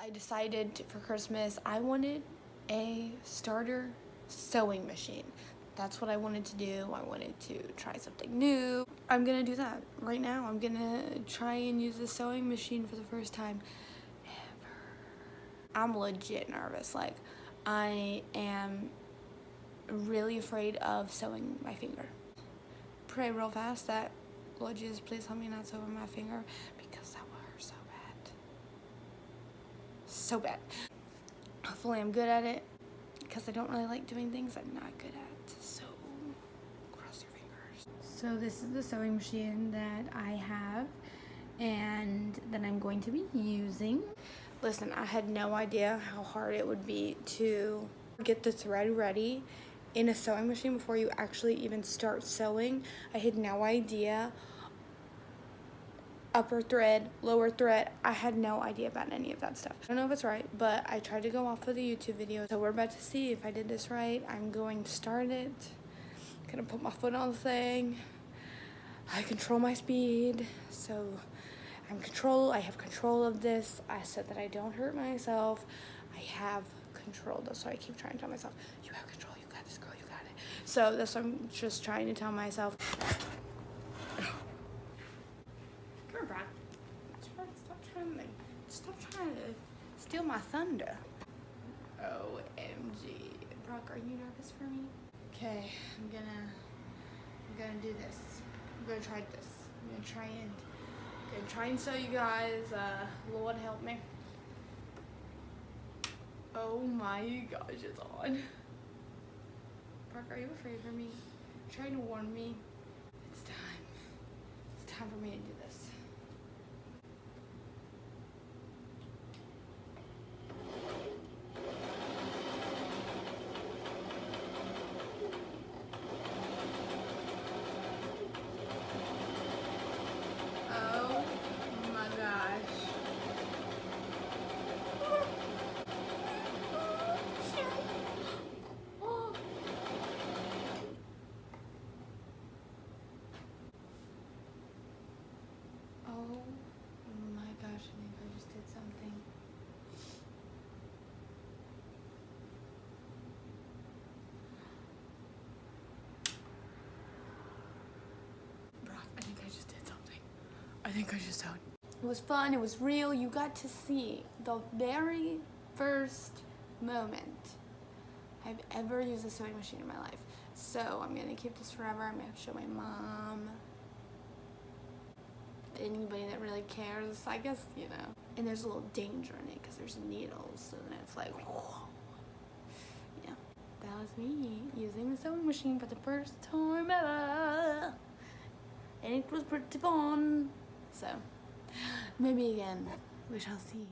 I decided for Christmas I wanted a starter sewing machine. That's what I wanted to do. I wanted to try something new. I'm gonna do that right now. I'm gonna try and use the sewing machine for the first time ever. I'm legit nervous. Like, I am really afraid of sewing my finger. Pray real fast that, Lord Jesus, please help me not sew my finger because that will hurt so bad. So bad. Hopefully I'm good at it because I don't really like doing things I'm not good at. So, cross your fingers. So this is the sewing machine that I have and that I'm going to be using. Listen, I had no idea how hard it would be to get the thread ready in a sewing machine before you actually even start sewing. I had no idea. Upper thread, lower thread, I had no idea about any of that stuff. I don't know if it's right, but I tried to go off of the YouTube video. So we're about to see if I did this right. I'm going to start it. Gonna put my foot on the thing. I control my speed, so I have control of this. I said that I don't hurt myself. I have control. That's why I keep trying to tell myself, you have control, you got this, girl, you got it. So that's what I'm just trying to tell myself. Stop trying to steal my thunder. OMG. Brock, are you nervous for me? Okay, I'm gonna do this. I'm gonna try this. I'm gonna try and show you guys. Lord help me. Oh my gosh, it's on. Brock, are you afraid for me? You're trying to warn me. It's time. It's time for me to do this. I think I just sewed. It was fun, it was real. You got to see the very first moment I've ever used a sewing machine in my life. So I'm gonna keep this forever. I'm gonna show my mom, anybody that really cares, I guess, you know. And there's a little danger in it because there's needles, and it's like, whoa. Yeah, that was me using the sewing machine for the first time ever. And it was pretty fun. So, maybe again, we shall see.